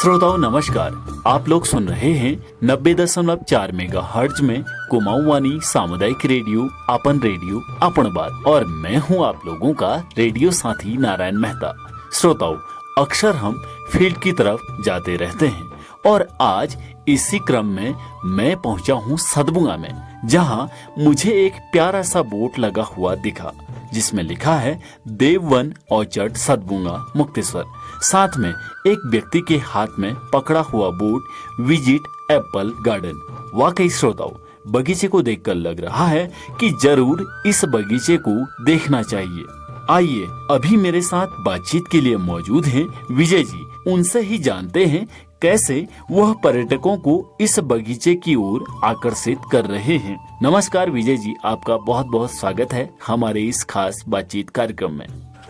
श्रोताओं नमस्कार, आप लोग सुन रहे हैं 90.4 मेगाहर्ट्ज में कुमाऊं वाणी सामुदायिक रेडियो अपन बात और मैं हूं आप लोगों का रेडियो साथी नारायण मेहता। श्रोताओं, अक्सर हम फील्ड की तरफ जाते रहते हैं और आज इसी क्रम में मैं पहुंचा हूं सतबुंगा में, जहां मुझे एक प्यारा सा बोर्ड लगा हुआ दिखा जिसमें लिखा है देववन ऑर्चर्ड सतबुंगा मुक्तेश्वर। साथ में एक व्यक्ति के हाथ में पकड़ा हुआ बोर्ड विजिट एप्पल गार्डन। वाकई श्रोताओं, बगीचे को देखकर लग रहा है कि जरूर इस बगीचे को देखना चाहिए। आइए अभी मेरे साथ बातचीत के लिए मौजूद हैं विजय जी। उनसे ही जानते हैं कैसे वह पर्यटकों को इस बगीचे की ओर आकर्षित कर रहे हैं। नमस्कार विजय जी, आपका बहुत बहुत स्वागत है हमारे इस खास बातचीत कार्यक्रम में।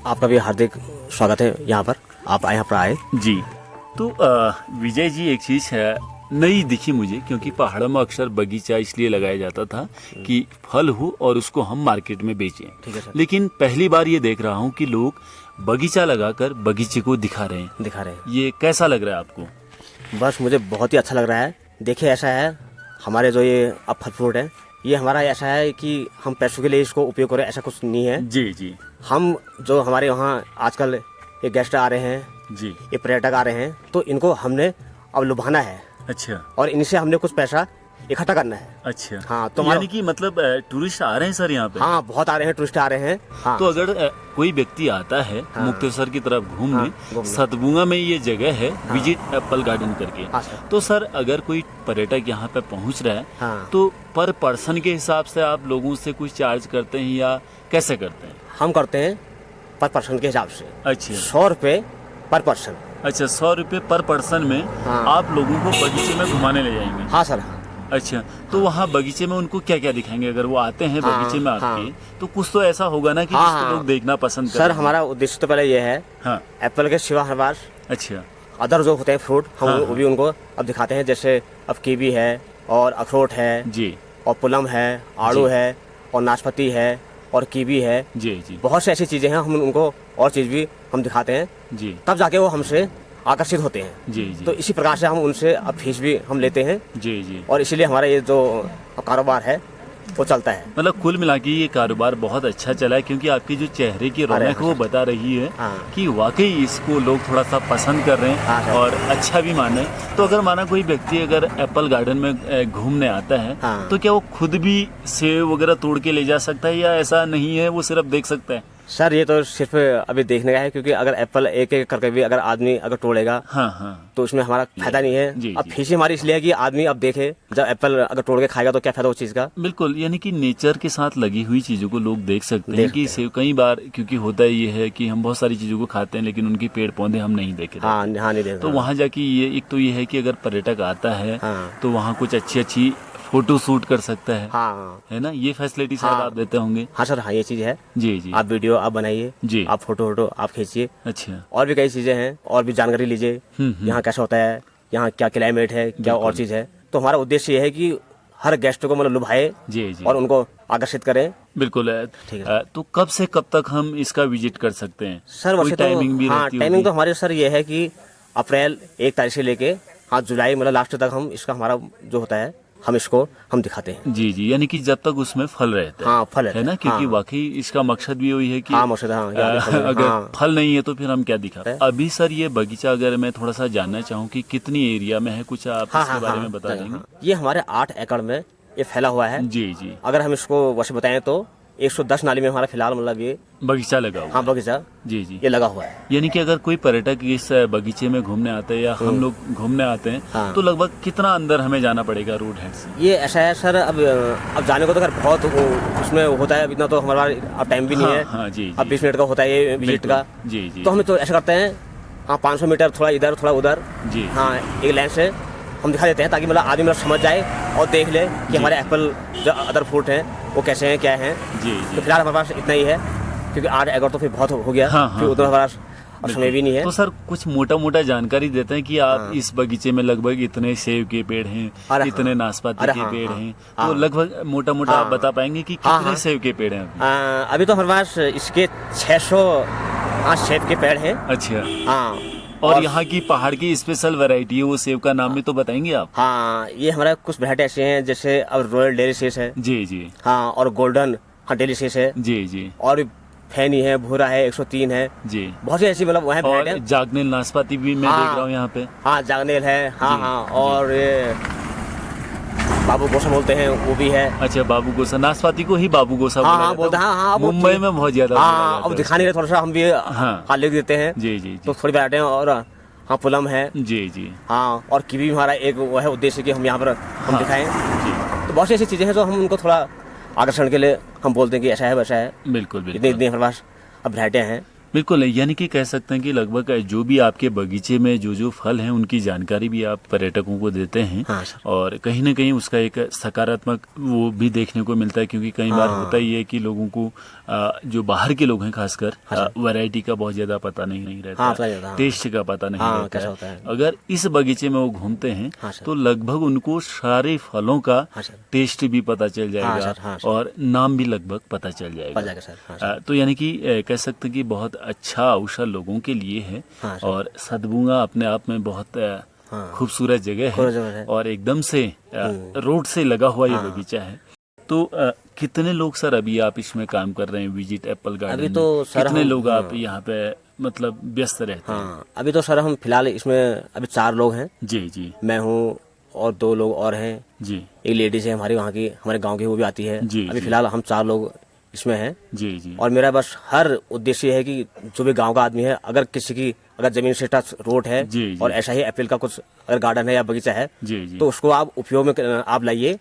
आपका भी हार्दिक स्वागत है यहाँ पर, आप यहाँ पर आए जी। तो विजय जी, एक चीज है नई दिखी मुझे, क्योंकि पहाड़ों में अक्सर बगीचा इसलिए लगाया जाता था कि फल हो और उसको हम मार्केट में बेचें। ठीक है सर। लेकिन पहली बार ये देख रहा हूँ कि लोग बगीचा लगाकर बगीचे को दिखा रहे हैं। ये कैसा लग रहा है आपको? बस मुझे बहुत ही अच्छा लग रहा है। देखिए, ऐसा है हमारे जो ये अब फल फ्रूट है, ये हमारा ऐसा है कि हम पैसों के लिए इसको उपयोग करें, ऐसा कुछ नहीं है। जी जी। हम जो हमारे यहाँ आजकल ये गेस्ट आ रहे हैं जी, ये पर्यटक आ रहे हैं, तो इनको हमने अब लुभाना है। अच्छा। और इनसे हमने कुछ पैसा इकट्ठा करना है। अच्छा। हाँ, तो यानी कि मतलब टूरिस्ट आ रहे हैं सर यहाँ पे? हाँ, बहुत आ रहे हैं, टूरिस्ट आ रहे हैं। हाँ। तो अगर कोई व्यक्ति आता है मुक्तेश्वर की तरफ घूमने, सतबुंगा में ये जगह है विजिट एप्पल गार्डन करके, तो सर अगर कोई पर्यटक यहाँ पे पहुँच रहा है तो पर पर्सन के हिसाब से आप लोगों से कुछ चार्ज करते हैं या कैसे करते हैं? हम करते हैं पर पर्सन के हिसाब से। अच्छा, 100 रुपये पर पर्सन। अच्छा, 100 रुपये पर पर्सन में आप लोगों को बगीचे में घुमाने ले जाएंगे? हाँ सर। हाँ। अच्छा, तो वहाँ बगीचे में उनको क्या क्या दिखाएंगे? अगर वो आते हैं बगीचे में आपके, तो कुछ तो ऐसा होगा ना कि जिसको लोग देखना पसंद करें। सर, हमारा उद्देश्य तो पहले ये है, एप्पल के सिवा हमारे पास अच्छा अदर जो होते हैं फ्रूट, हम वो भी उनको अब दिखाते हैं। जैसे अब कीवी है और अखरोट है जी, और पुलम है, आड़ू है और नाशपाती है और कीवी है जी जी। बहुत सी ऐसी चीजें हैं, हम उनको और चीज भी हम दिखाते हैं जी, तब जाके वो हमसे आकर्षित होते हैं जी जी। तो इसी प्रकार से हम उनसे अब फीस भी हम लेते हैं जी जी, और इसीलिए हमारा ये जो कारोबार है वो चलता है। मतलब कुल मिला के ये कारोबार बहुत अच्छा चला है, क्योंकि आपकी जो चेहरे की रौनक वो बता रही है कि वाकई इसको लोग थोड़ा सा पसंद कर रहे हैं और अच्छा भी मान रहे हैं। तो अगर माना कोई व्यक्ति अगर एप्पल गार्डन में घूमने आता है तो क्या वो खुद भी सेब वगैरह तोड़ के ले जा सकता है या ऐसा नहीं है, वो सिर्फ देख सकता है? सर, ये तो सिर्फ अभी देखने का है, क्योंकि अगर एप्पल एक एक करके भी अगर आदमी अगर तोड़ेगा तो उसमें हमारा फायदा नहीं है। अब फीस हमारी इसलिए है कि आदमी अब देखे, जब एप्पल अगर तोड़ के खाएगा तो क्या फायदा उस चीज का। बिल्कुल, यानी कि नेचर के साथ लगी हुई चीजों को लोग देख सकते हैं कि कई बार, क्योंकि होता ये है कि हम बहुत सारी चीजों को खाते हैं लेकिन उनके पेड़ पौधे हम नहीं देखे। नहीं देखे। तो वहाँ जाके ये एक तो ये है कि अगर पर्यटक आता है तो वहाँ कुछ अच्छी फोटो शूट कर सकता है। है ना, ये फैसिलिटी शायद आप देते होंगे? हाँ सर, हाँ, ये चीज है जी जी। आप वीडियो आप बनाइए जी, आप फोटो आप खींचिए। अच्छा। और भी कई चीजें हैं, और भी जानकारी लीजिए, यहाँ कैसा होता है, यहाँ क्या क्लाइमेट है, क्या और चीज है। तो हमारा उद्देश्य ये है कि हर गेस्ट को मतलब लुभाए जी जी, और उनको आकर्षित करें। बिल्कुल। ठीक है। तो कब से कब तक हम इसका विजिट कर सकते हैं सर? वैसे टाइमिंग भी टाइमिंग तो हमारे सर ये है कि अप्रैल 1 तारीख से लेके जुलाई मतलब लास्ट तक हम इसका हमारा जो होता है हम इसको हम दिखाते हैं जी जी। यानी कि जब तक उसमें फल रहता है फल है ना, क्योंकि वाकई इसका मकसद भी वही है कि मकसद अगर फल नहीं है तो फिर हम क्या दिखाते हैं। अभी सर ये बगीचा अगर मैं थोड़ा सा जानना चाहूँ कि कितनी एरिया में है, कुछ आप इसके बारे में बता देंगे? ये हमारे 8 एकड़ में ये फैला हुआ है जी जी। अगर हम इसको वैसे बताएं तो 110 नाली में हमारा फिलहाल मतलब ये बगीचा लगा हुआ। हाँ, बगीचा जी जी, ये लगा हुआ है। यानी कि अगर कोई पर्यटक इस बगीचे में घूमने आते हैं या हम लोग घूमने आते हैं तो लगभग कितना अंदर हमें जाना पड़ेगा रोड हेड से? ये ऐसा है सर, अब जाने को तो बहुत उसमें होता है, इतना तो हमारा अब टाइम भी नहीं है। हाँ जी, अब 20 मिनट का होता है ये विजिट का जी जी। तो हम तो ऐसा करते हैं, 500 मीटर थोड़ा इधर थोड़ा उधर जी, हाँ, एक लाइन से हम दिखा देते हैं, ताकि मतलब आदमी मतलब समझ जाए और देख ले कि हमारे एप्पल जो अदर फ्रूट हैं वो कैसे हैं, क्या हैं जी। तो फिलहाल हमारे पास इतना ही है, क्योंकि 8 एकड़ तो फिर बहुत हो गया। फिर उतना हमारा समय भी नहीं है। तो सर कुछ मोटा जानकारी देते हैं कि आप इस बगीचे में लगभग इतने सेब के पेड़ हैं, इतने नाशपाती के पेड़ हैं, तो लगभग मोटा आप बता पाएंगे कि कितने सेब के पेड़ हैं? अभी तो हमारे पास इसके 600 सेब के पेड़ हैं। अच्छा। हाँ, और यहाँ की पहाड़ की स्पेशल वैरायटी है, वो सेब का नाम भी तो बताएंगे आप? हाँ, ये हमारे कुछ वैरायटी ऐसे हैं, जैसे अब रॉयल डेलिशियस है जी जी। हाँ, और गोल्डन डेलिशियस है जी जी। और फैनी है, भूरा है, 103 है जी। बहुत सी ऐसी मतलब वहाँ और जागनेल नाशपाती भी मैं देख रहा हूँ यहाँ पे। हाँ, जागनेल है, हाँ हाँ, और ये बाबू गोसा बोलते हैं, वो भी है। अच्छा, बाबू गोसा, नाशपाती को ही बाबू गोसा हाँ बोलते हैं। हाँ, मुंबई में बहुत ज्यादा। हाँ, अब दिखा नहीं रहे, थोड़ा सा हम भी हाँ लिख देते हैं। जी जी। तो थोड़ी वैरायटी है। और हाँ, पुलम है। जी जी। हाँ, और कीवी हमारा एक वो है उद्देश्य कि हम यहाँ पर हम दिखाएं। तो बहुत सी ऐसी चीजें हैं जो हम उनको थोड़ा आकर्षण के लिए हम बोलते हैं कि ऐसा है वैसा है। बिल्कुल बिल्कुल। इतनी हमारे पास अब वैरायटियाँ हैं। बिल्कुल, यानी कि कह सकते हैं कि लगभग जो भी आपके बगीचे में जो फल हैं उनकी जानकारी भी आप पर्यटकों को देते हैं। हाँ, और कहीं ना कहीं उसका एक सकारात्मक वो भी देखने को मिलता है, क्योंकि कई बार होता ही है कि लोगों को जो बाहर के लोग हैं खासकर वैरायटी का बहुत ज्यादा पता नहीं रहता, टेस्ट का पता नहीं रहता है। अगर इस बगीचे में वो घूमते हैं तो लगभग उनको सारे फलों का टेस्ट भी पता चल जाएगा और नाम भी लगभग पता चल जाएगा। तो यानी कि कह सकते हैं कि बहुत अच्छा अवसर लोगों के लिए है। और सदबुंगा अपने आप में बहुत खूबसूरत जगह है और एकदम से रोड से लगा हुआ ये बगीचा है। तो कितने लोग सर अभी आप इसमें काम कर रहे हैं विजिट एप्पल गार्डन? अभी तो सर कितने लोग आप यहाँ पे मतलब व्यस्त रहते हैं? अभी तो सर हम फिलहाल इसमें अभी 4 लोग हैं। जी जी। मैं हूँ और 2 लोग और हैं जी। एक लेडीज है हमारी वहाँ की, हमारे गांव की, वो भी आती है जी। अभी फिलहाल हम 4 लोग इसमें हैं। जी जी। और मेरा बस हर उद्देश्य है कि जो भी गांव का आदमी है, अगर किसी की अगर जमीन से टच रोड है जी, जी। और ऐसा ही एप्पल का कुछ अगर गार्डन है या बगीचा है जी, जी। तो उसको आप उपयोग में आप लाइए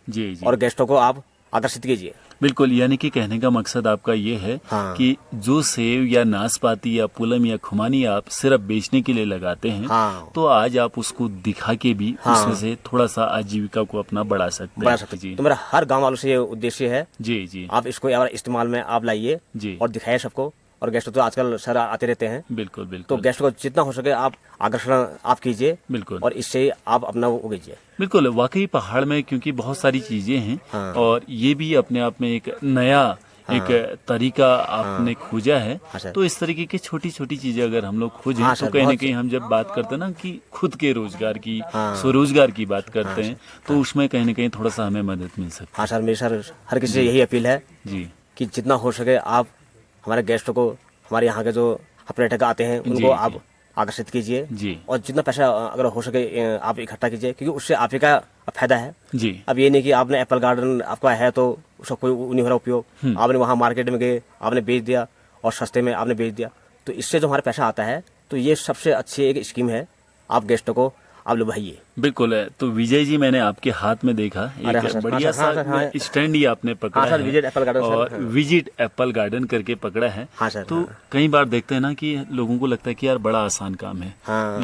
और गेस्टों को आप आकर्षित कीजिए। बिल्कुल, यानी कि कहने का मकसद आपका ये है कि जो सेब या नाशपाती या पुलम या खुमानी आप सिर्फ बेचने के लिए लगाते हैं तो आज आप उसको दिखा के भी उसमें से थोड़ा सा आजीविका को अपना बढ़ा सकते हैं। जी। तो मेरा हर गांव वालों से ये उद्देश्य है जी जी, आप इसको इस्तेमाल में आप लाइए और दिखाइए सबको। और गेस्ट तो आजकल सर आते रहते हैं। बिल्कुल बिल्कुल। तो गेस्ट को जितना हो सके आप आकर्षण आप कीजिए। बिल्कुल। और इससे आप अपना वो कीजिए। बिल्कुल, वाकई पहाड़ में क्योंकि बहुत सारी चीजें हैं और ये भी अपने आप में एक नया एक तरीका आपने खोजा है। तो इस तरीके की छोटी छोटी चीजें अगर हम लोग खोजें तो कहीं ना कहीं हम जब बात करते हैं ना कि खुद के रोजगार की स्वरोजगार की बात करते हैं तो उसमें कहीं ना कहीं थोड़ा सा हमें मदद मिल सकती है। हाँ सर, मेरी सर हर किसी से यही अपील है जी कि जितना हो सके आप हमारे गेस्टों को, हमारे यहाँ के जो पर्यटक आते हैं उनको आप आकर्षित कीजिए जी। और जितना पैसा अगर हो सके आप इकट्ठा कीजिए, क्योंकि उससे आप ही का फायदा है जी। अब ये नहीं कि आपने एप्पल गार्डन आपका है तो उसका कोई नहीं हो रहा उपयोग, आपने वहाँ मार्केट में गए आपने बेच दिया और सस्ते में आपने बेच दिया, तो इससे जो हमारा पैसा आता है तो ये सबसे अच्छी एक स्कीम है। आप गेस्टों को आप लुभाइए। बिल्कुल है। तो विजय जी, मैंने आपके हाथ में देखा एक बढ़िया सा स्टैंड ही आपने पकड़ा है विजिट एप्पल गार्डन और विजिट एप्पल गार्डन करके पकड़ा है। तो कई बार देखते हैं ना कि लोगों को लगता है कि यार बड़ा आसान काम है,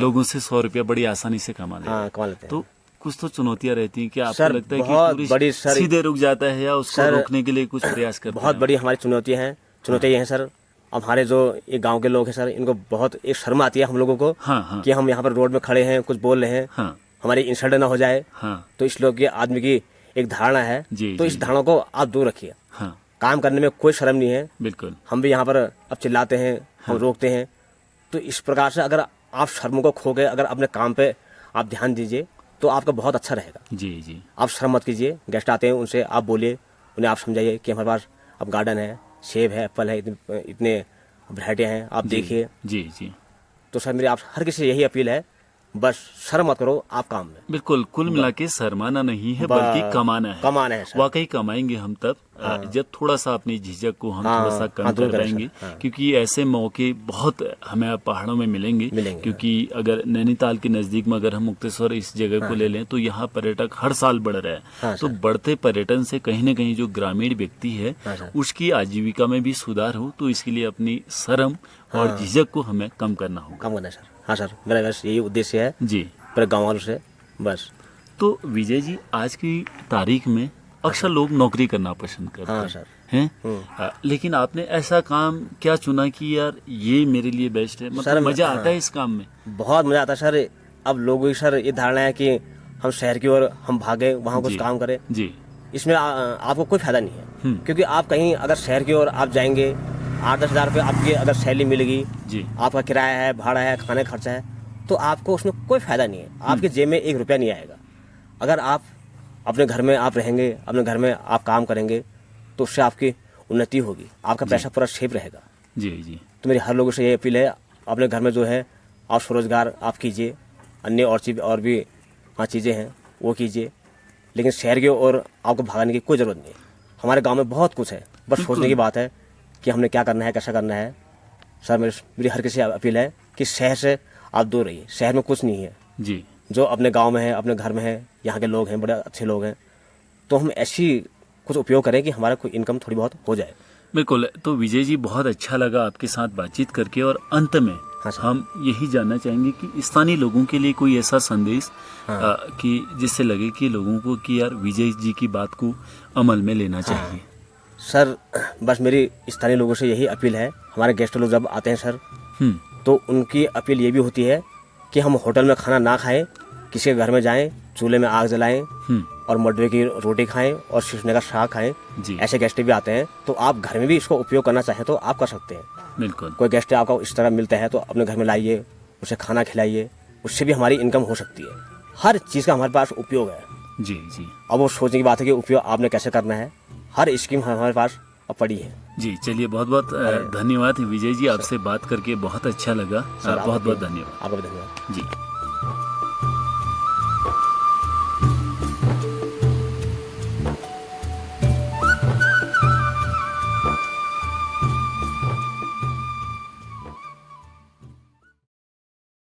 लोगों से 100 रुपया बड़ी आसानी से कमा लेते हैं। तो कुछ तो चुनौतियां रहती हैं। क्या आपको लगता है कि बड़ी सीधे रुक जाता है या उसको रोकने के लिए कुछ प्रयास करते हैं? बहुत बड़ी हमारी चुनौतियां हैं। चुनौतियां हैं सर, अब हमारे जो ये गांव के लोग हैं सर, इनको बहुत एक शर्म आती है हम लोगों को कि हम यहाँ पर रोड में खड़े हैं कुछ बोल रहे हैं, हमारी इंसल्ट ना हो जाए। तो इस लोग के आदमी की एक धारणा है तो इस धारणा को आप दूर रखिए। काम करने में कोई शर्म नहीं है। बिल्कुल, हम भी यहाँ पर अब चिल्लाते हैं, हम रोकते हैं। तो इस प्रकार से अगर आप शर्म को खो के अगर अपने काम पे आप ध्यान दीजिए तो आपका बहुत अच्छा रहेगा जी जी। आप शर्म मत कीजिए, गेस्ट आते हैं उनसे आप बोलिए, उन्हें आप समझाइए कि हमारे पास अब गार्डन है, सेब है, एप्पल है, इतने वैरायटियां हैं, आप देखिए जी जी। तो सर मेरी आप हर किसी से यही अपील है, बस शर्म मत करो आप काम में। बिल्कुल, कुल मिला के शर्माना नहीं है बल्कि कमाना है। कमाना है सर। वाकई कमाएंगे हम तब जब थोड़ा सा अपनी झिझक को हम थोड़ा सा कम कर पाएंगे। क्योंकि ऐसे मौके बहुत हमें पहाड़ों में मिलेंगे। क्योंकि अगर नैनीताल के नजदीक में अगर हम मुक्तेश्वर इस जगह को ले लें तो यहाँ पर्यटक हर साल बढ़ रहे हैं। तो बढ़ते पर्यटन से कहीं न कहीं जो ग्रामीण व्यक्ति है उसकी आजीविका में भी सुधार हो, तो इसके लिए अपनी शर्म और झिझक को हमें कम करना होगा। कम करना है सर। हाँ सर, मेरा बस यही उद्देश्य है जी पूरे गाँव वालों से बस। तो विजय जी, आज की तारीख में अक्सर लोग नौकरी करना पसंद करते हैं, लेकिन आपने ऐसा काम क्या चुना कि यार ये मेरे लिए बेस्ट है? मतलब मजा आता है इस काम में? बहुत मजा आता है सर। अब लोगों की सर ये धारणा है कि हम शहर की ओर हम भागे, वहाँ कुछ काम करें जी। इसमें आपको कोई फायदा नहीं है। क्योंकि आप कहीं अगर शहर की ओर आप जाएंगे, 8-10 हज़ार रुपये आपकी अगर सैलरी मिलेगी जी, आपका किराया है, भाड़ा है, खाने खर्चा है, तो आपको उसमें कोई फायदा नहीं है, आपके जेब में 1 रुपया नहीं आएगा। अगर आप अपने घर में आप रहेंगे, अपने घर में आप काम करेंगे, तो उससे आपकी उन्नति होगी, आपका पैसा पूरा सेफ रहेगा। जी जी। तो मेरी हर लोगों से ये अपील है, अपने घर में जो है आप स्वरोजगार आप कीजिए, अन्य और चीज़ और भी चीज़ें हैं वो कीजिए, लेकिन शहर की ओर आपको भागने की कोई ज़रूरत नहीं है। हमारे गांव में बहुत कुछ है, बस सोचने की बात है कि हमने क्या करना है, कैसा करना है। सर मेरी हर किसी से अपील है कि शहर से आप दूर रहिए, शहर में कुछ नहीं है जी। जो अपने गांव में है, अपने घर में है, यहाँ के लोग हैं बड़े अच्छे लोग हैं, तो हम ऐसी कुछ उपयोग करें कि हमारा कोई इनकम थोड़ी बहुत हो जाए। बिल्कुल। तो विजय जी बहुत अच्छा लगा आपके साथ बातचीत करके, और अंत में हम यही जानना चाहेंगे कि स्थानीय लोगों के लिए कोई ऐसा संदेश कि जिससे लगे कि लोगों को कि यार विजय जी की बात को अमल में लेना चाहिए। सर बस मेरी स्थानीय लोगों से यही अपील है, हमारे गेस्ट लोग जब आते हैं सर, तो उनकी अपील ये भी होती है कि हम होटल में खाना ना खाएं, किसी के घर में जाएं, चूल्हे में आग जलाएं और मडवे की रोटी खाएं और सिसने का साग खाएं। ऐसे गेस्ट भी आते हैं, तो आप घर में भी इसको उपयोग करना चाहें तो आप कर सकते हैं। बिल्कुल। कोई गेस्ट आपका इस तरह मिलता है तो अपने घर में लाइए, उसे खाना खिलाइए, उससे भी हमारी इनकम हो सकती है। हर चीज़ का हमारे पास उपयोग है। जी जी। अब वो सोचने की बात है कि उपयोग आपने कैसे करना है, हर स्कीम हमारे पास अब पड़ी है। जी चलिए, बहुत बहुत धन्यवाद विजय जी, आपसे बात करके बहुत अच्छा लगा। बहुत बहुत धन्यवाद। आपका भी धन्यवाद जी।